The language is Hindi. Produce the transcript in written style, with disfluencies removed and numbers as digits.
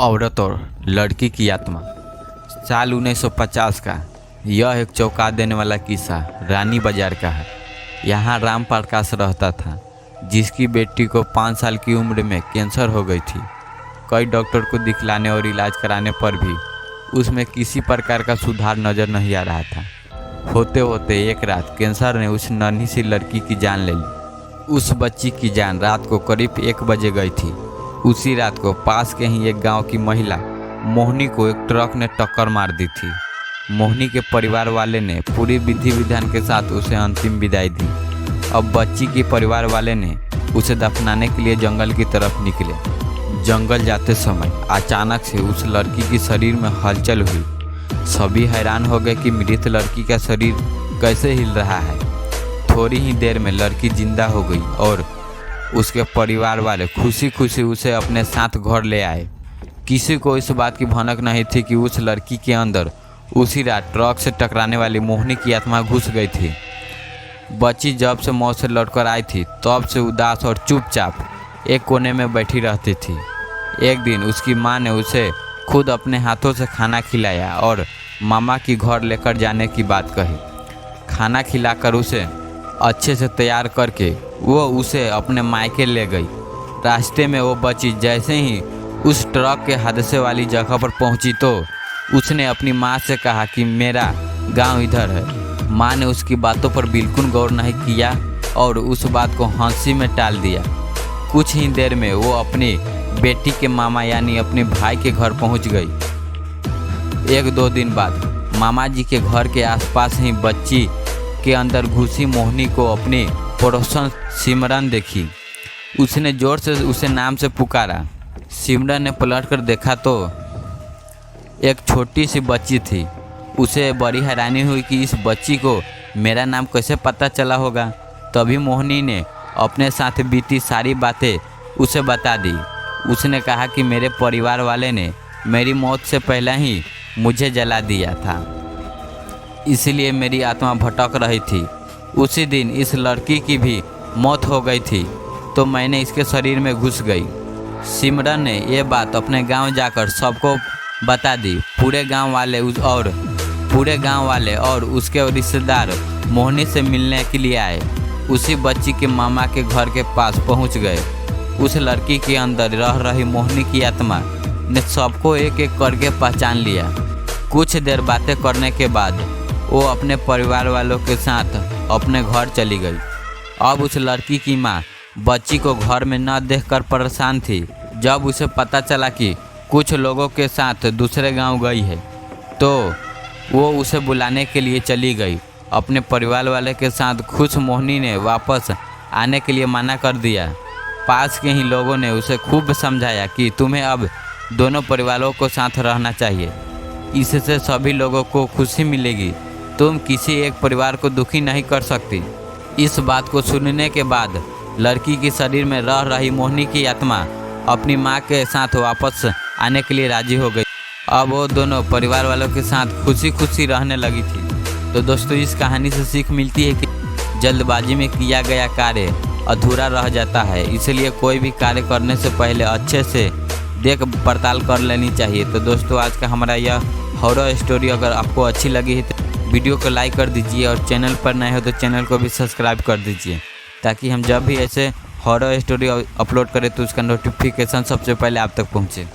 औरत और लड़की की आत्मा। साल 1950 का यह एक चौंका देने वाला किस्सा रानी बाजार का है। यहाँ राम प्रकाश रहता था, जिसकी बेटी को 5 साल की उम्र में कैंसर हो गई थी। कई डॉक्टर को दिखलाने और इलाज कराने पर भी उसमें किसी प्रकार का सुधार नज़र नहीं आ रहा था। होते होते एक रात कैंसर ने उस नन्ही सी लड़की की जान ले ली। उस बच्ची की जान रात को करीब 1 बजे गई थी। उसी रात को पास के ही एक गांव की महिला मोहिनी को एक ट्रक ने टक्कर मार दी थी। मोहिनी के परिवार वाले ने पूरी विधि विधान के साथ उसे अंतिम विदाई दी। अब बच्ची के परिवार वाले ने उसे दफनाने के लिए जंगल की तरफ निकले। जंगल जाते समय अचानक से उस लड़की के शरीर में हलचल हुई। सभी हैरान हो गए कि मृत लड़की का शरीर कैसे हिल रहा है। थोड़ी ही देर में लड़की जिंदा हो गई और उसके परिवार वाले खुशी खुशी उसे अपने साथ घर ले आए। किसी को इस बात की भनक नहीं थी कि उस लड़की के अंदर उसी रात ट्रक से टकराने वाली मोहिनी की आत्मा घुस गई थी। बच्ची जब से मौत से लौटकर आई थी तब से उदास और चुपचाप एक कोने में बैठी रहती थी। एक दिन उसकी माँ ने उसे खुद अपने हाथों से खाना खिलाया और मामा की घर लेकर जाने की बात कही। खाना खिलाकर उसे अच्छे से तैयार करके वो उसे अपने मायके ले गई। रास्ते में वो बच्ची जैसे ही उस ट्रक के हादसे वाली जगह पर पहुंची तो उसने अपनी माँ से कहा कि मेरा गांव इधर है। माँ ने उसकी बातों पर बिल्कुल गौर नहीं किया और उस बात को हंसी में टाल दिया। कुछ ही देर में वो अपनी बेटी के मामा यानी अपने भाई के घर पहुंच गई। 1-2 दिन बाद मामा जी के घर के आसपास ही बच्ची के अंदर घुसी मोहिनी को अपनी पड़ोसन सिमरन देखी। उसने जोर से उसे नाम से पुकारा। सिमरन ने पलट कर देखा तो एक छोटी सी बच्ची थी। उसे बड़ी हैरानी हुई कि इस बच्ची को मेरा नाम कैसे पता चला होगा। तभी मोहिनी ने अपने साथ बीती सारी बातें उसे बता दी। उसने कहा कि मेरे परिवार वाले ने मेरी मौत से पहले ही मुझे जला दिया था, इसलिए मेरी आत्मा भटक रही थी। उसी दिन इस लड़की की भी मौत हो गई थी तो मैंने इसके शरीर में घुस गई। सिमरन ने ये बात अपने गांव जाकर सबको बता दी। पूरे गांव वाले और उसके रिश्तेदार मोहिनी से मिलने के लिए आए। उसी बच्ची के मामा के घर के पास पहुंच गए। उस लड़की के अंदर रह रही मोहिनी की आत्मा ने सबको एक एक करके पहचान लिया। कुछ देर बातें करने के बाद वो अपने परिवार वालों के साथ अपने घर चली गई। अब उस लड़की की माँ बच्ची को घर में न देखकर परेशान थी। जब उसे पता चला कि कुछ लोगों के साथ दूसरे गांव गई है तो वो उसे बुलाने के लिए चली गई। अपने परिवार वाले के साथ खुश मोहिनी ने वापस आने के लिए मना कर दिया। पास के ही लोगों ने उसे खूब समझाया कि तुम्हें अब दोनों परिवारों को साथ रहना चाहिए, इससे सभी लोगों को खुशी मिलेगी। तुम किसी एक परिवार को दुखी नहीं कर सकती। इस बात को सुनने के बाद लड़की के शरीर में रह रही मोहिनी की आत्मा अपनी माँ के साथ वापस आने के लिए राजी हो गई। अब वो दोनों परिवार वालों के साथ खुशी खुशी रहने लगी थी। तो दोस्तों, इस कहानी से सीख मिलती है कि जल्दबाजी में किया गया कार्य अधूरा रह जाता है, इसलिए कोई भी कार्य करने से पहले अच्छे से देख पड़ताल कर लेनी चाहिए। तो दोस्तों, आज का हमारा यह हॉरर स्टोरी अगर आपको अच्छी लगी है तो वीडियो को लाइक कर दीजिए और चैनल पर नए हो तो चैनल को भी सब्सक्राइब कर दीजिए, ताकि हम जब भी ऐसे हॉरर स्टोरी अपलोड करें तो उसका नोटिफिकेशन सबसे पहले आप तक पहुँचे।